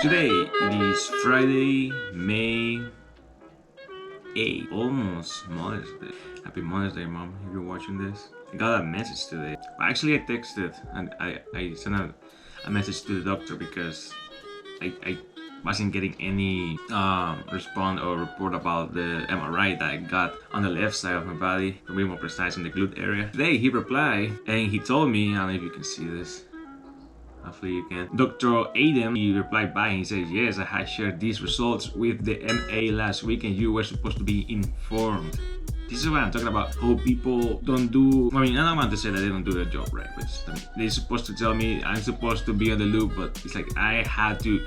Today it is Friday, May 8th, almost Mother's Day. Happy Mother's Day, Mom, if you're watching this. I got a message today. Actually, I texted and I sent a message to the doctor because I wasn't getting any response or report about the MRI that I got on the left side of my body, to be more precise, in the glute area. Today he replied and he told me, I don't know if you can see this. Hopefully you can. Dr. Adam, he replied back and he says, yes, I had shared these results with the MA last week and you were supposed to be informed. This is what I'm talking about, how people don't do, I mean, I don't want to say that they don't do their job right, but they're supposed to tell me, I'm supposed to be on the loop, but it's like I had to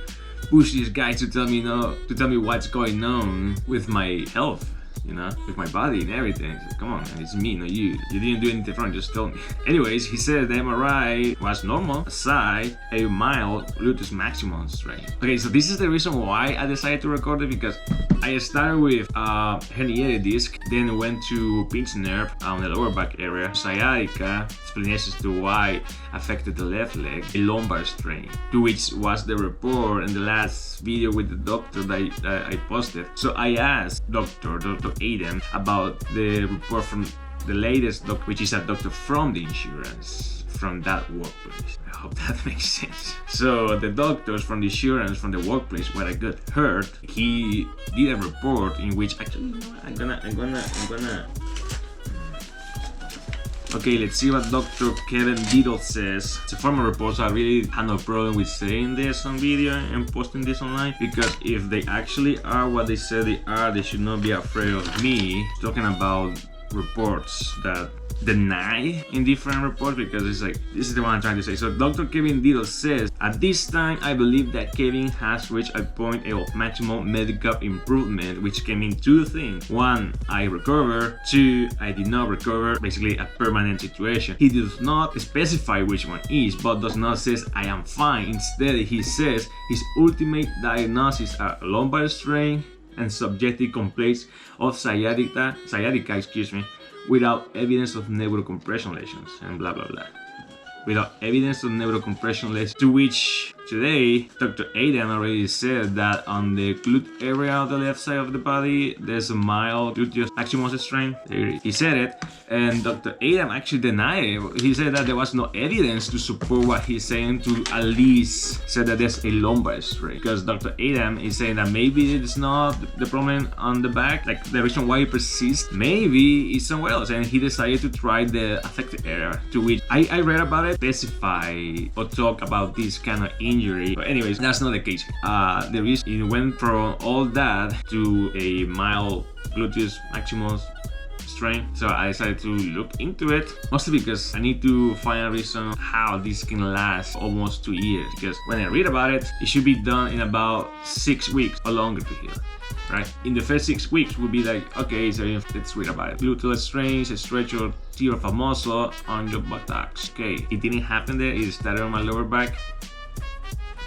push these guys to tell me what's going on with my health, you know, with my body and everything. So, come on, man, it's me, not you. You didn't do anything wrong, just tell me. Anyways, he said the MRI was normal, aside a mild gluteus maximus strain. Okay, so this is the reason why I decided to record it, because I started with herniated disc, then went to pinched nerve on the lower back area, sciatica, explanations to why affected the left leg, a lumbar strain, to which was the report in the last video with the doctor that I posted. So I asked Dr. Adam about the report from the latest doctor, which is a doctor from the insurance, from that workplace. I hope that makes sense. So the doctors from the insurance, from the workplace, what I got heard, he did a report in which actually, you know, I'm gonna. Okay, let's see what Dr. Kevin Diddle says. It's a formal report, so I really had no problem with saying this on video and posting this online, because if they actually are what they say they are, they should not be afraid of me talking about reports that deny in different reports, because it's like, this is the one I'm trying to say. So Dr. Kevin Diddle says, at this time I believe that Kevin has reached a point of maximal medical improvement, which can mean two things. One, I recover. Two, I did not recover, basically a permanent situation. He does not specify which one is, but does not say I am fine. Instead, he says his ultimate diagnosis are lumbar strain and subjective complaints of sciatica, without evidence of neurocompression lesions, and blah blah blah. Without evidence of neurocompression lesions, to which today Dr. Adam already said that on the glute area of the left side of the body there's a mild gluteus maximus strain. He said it, and Dr. Adam actually denied it. He said that there was no evidence to support what he's saying, to at least say that there's a lumbar strain, because Dr. Adam is saying that maybe it's not the problem on the back, like the reason why it persists, maybe it's somewhere else, and he decided to try the affected area, to which I read about it, specify or talk about this kind of injury, but anyways, that's not the case. The reason it went from all that to a mild gluteus maximus strain, so I decided to look into it, mostly because I need to find a reason how this can last almost 2 years, because when I read about it, it should be done in about 6 weeks or longer to heal. Right? In the first 6 weeks would be like, okay, so let's read about it. Gluteal strains, stretch or tear of a muscle on your buttocks. Okay, it didn't happen there, it started on my lower back.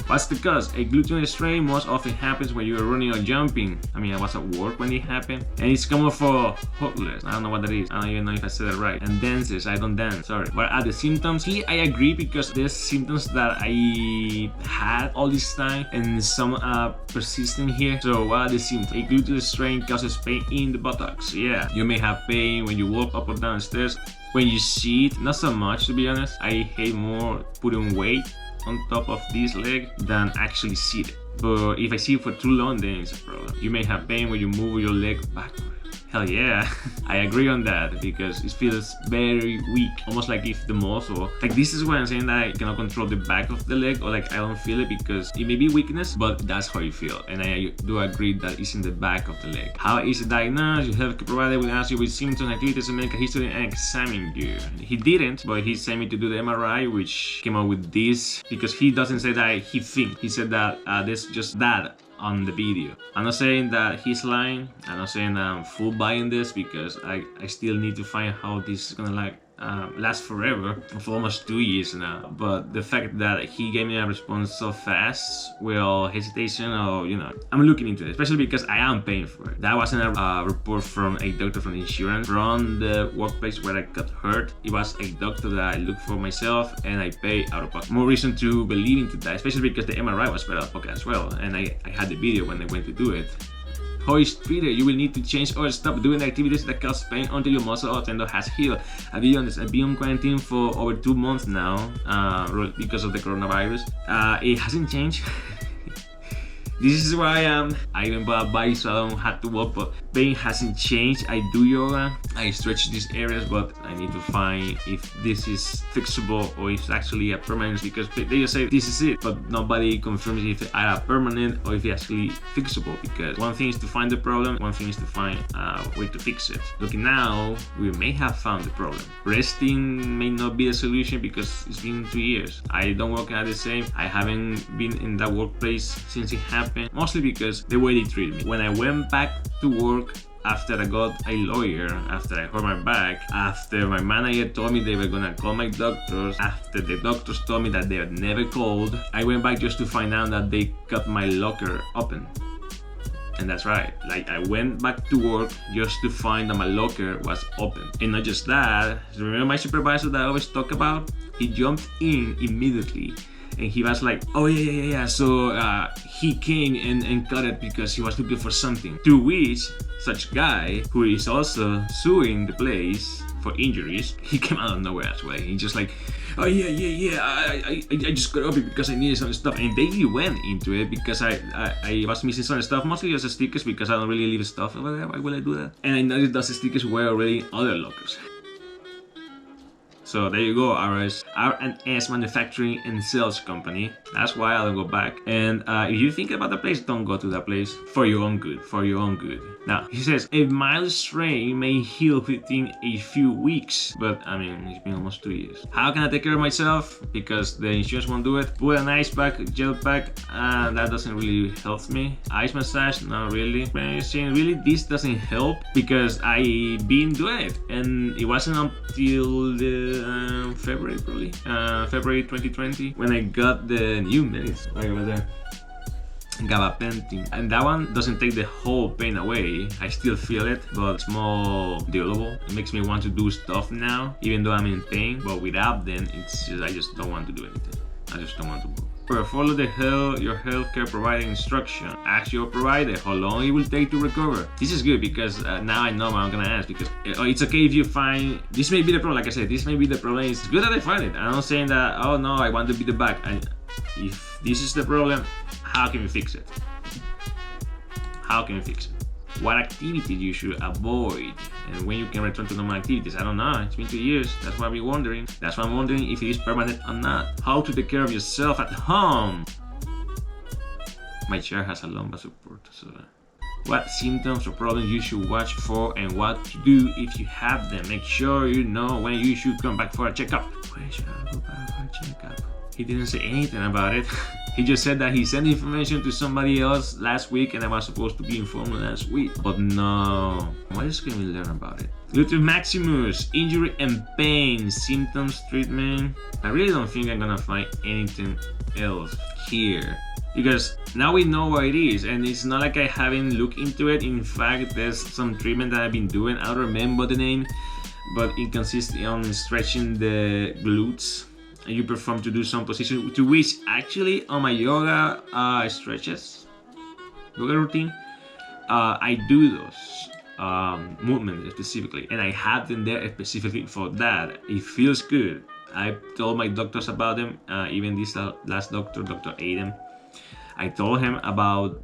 What's the cause? A gluteal strain most often happens when you are running or jumping. I mean, I was at work when it happened. And it's common for hopeless. I don't know what that is. I don't even know if I said it right. And dancers. I don't dance. Sorry. What are the symptoms? Here, I agree, because there's symptoms that I had all this time and some are persisting here. So what are the symptoms? A gluteal strain causes pain in the buttocks. Yeah. You may have pain when you walk up or down stairs. When you sit, not so much, to be honest. I hate more putting weight on top of this leg than actually sit. But if I sit for too long, then it's a problem. You may have pain when you move your leg backward. Hell yeah, I agree on that, because it feels very weak, almost like if the muscle, like this is why I'm saying that I cannot control the back of the leg, or like I don't feel it, because it may be weakness, but that's how you feel, and I do agree that it's in the back of the leg. How is it diagnosed? Your healthcare provider will ask you with symptoms, activities, and medical history, and examine you. He didn't, but he sent me to do the MRI, which came out with this, because he doesn't say that he thinks. He said that there's just that on the video. I'm not saying that he's lying. I'm not saying that I'm full buying this, because I still need to find how this is gonna like last forever, for almost 2 years now. But the fact that he gave me a response so fast, without hesitation, or I'm looking into it, especially because I am paying for it. That wasn't a report from a doctor from insurance, from the workplace where I got hurt. It was a doctor that I looked for myself, and I pay out of pocket. More reason to believe into that, especially because the MRI was paid out of pocket as well, and I had the video when I went to do it. Hoist Peter, you will need to change or stop doing activities that cause pain until your muscle or tendon has healed. I've been on quarantine for over 2 months now because of the coronavirus. It hasn't changed. This is where I am. I even bought a bike so I don't have to walk, but pain hasn't changed. I do yoga, I stretch these areas, but I need to find if this is fixable or if it's actually a permanent, because they just say this is it, but nobody confirms if it's a permanent or if it's actually fixable, because one thing is to find the problem, one thing is to find a way to fix it. Looking now, we may have found the problem. Resting may not be a solution because it's been 2 years. I don't work at the same. I haven't been in that workplace since it happened. Mostly because the way they treat me. When I went back to work after I got a lawyer, after I hurt my back, after my manager told me they were gonna call my doctors, after the doctors told me that they had never called, I went back just to find out that they cut my locker open. And that's right, like I went back to work just to find that my locker was open. And not just that, remember my supervisor that I always talk about? He jumped in immediately. And he was like, oh yeah. So he came and cut it because he was looking for something. To which such guy, who is also suing the place for injuries, he came out of nowhere as well. He just like, oh yeah, I just got up because I needed some stuff. And they went into it because I was missing some stuff, mostly just stickers because I don't really leave stuff over there. Why will I do that? And I noticed those stickers were already in other lockers. So there you go, R&S Manufacturing and Sales Company. That's why I don't go back. And if you think about the place, don't go to that place for your own good, Now, he says, a mild strain may heal within a few weeks. But, I mean, it's been almost 2 years. How can I take care of myself? Because the insurance won't do it. Put an ice pack, gel pack, that doesn't really help me. Ice massage, not really. Really, this doesn't help because I've been doing it. And it wasn't until February, probably. February 2020, when I got the new medicine right over there. Gabapentin, and that one doesn't take the whole pain away. I still feel it, but it's more dealable. It makes me want to do stuff now, even though I'm in pain. But without them, it's just I just don't want to do anything. I just don't want to move. Follow your healthcare provider instruction. Ask your provider how long it will take to recover. This is good because now I know what I'm gonna ask, because it's okay if you find this may be the problem. Like I said, this may be the problem. It's good that I find it. I'm not saying that, oh no, I want to be the back. If this is the problem, how can we fix it? How can we fix it? What activities you should avoid, and when you can return to normal activities? I don't know. It's been 2 years. That's why I'm wondering. That's why I'm wondering if it is permanent or not. How to take care of yourself at home. My chair has a lumbar support. So, what symptoms or problems you should watch for, and what to do if you have them. Make sure you know when you should come back for a checkup. When should I go back for a checkup? He didn't say anything about it. He just said that he sent information to somebody else last week and I was supposed to be informed last week. But no. What else can we learn about it? Gluteus maximus, injury and pain, symptoms, treatment. I really don't think I'm gonna find anything else here, because now we know what it is, and it's not like I haven't looked into it. In fact, there's some treatment that I've been doing. I don't remember the name, but it consists on stretching the glutes. And you perform to do some position, to which actually on my yoga yoga routine, I do those movements specifically, and I have them there specifically for that. It feels good. I told my doctors about them, even this last doctor, Dr. Aiden. I told him about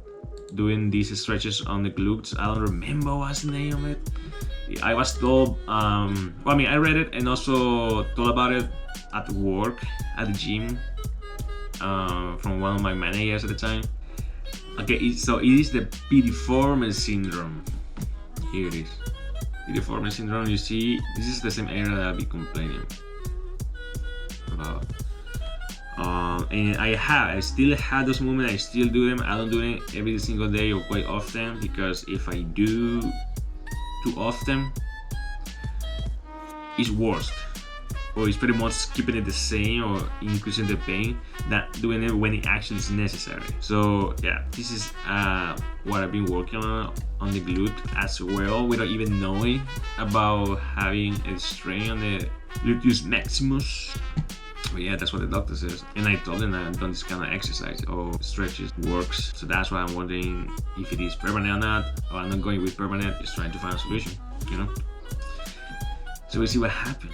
doing these stretches on the glutes. I don't remember what's the name of it. I was told, I read it and also told about it at work, at the gym, from one of my managers at the time. Okay, so it is the piriform syndrome. Here it is. Piriform syndrome, you see, this is the same area that I'll be complaining about. And I still have those movements, I still do them. I don't do them every single day or quite often, because if I do too often, it's worse. or it's pretty much keeping it the same or increasing the pain than doing it when it actually is necessary. So yeah, this is what I've been working on the glute as well, without even knowing about having a strain on the gluteus maximus. But yeah, that's what the doctor says, and I told them that I've done this kind of exercise or stretches works. So that's why I'm wondering if it is permanent or not, or I'm not going with permanent, just trying to find a solution, you know. So we'll see what happens.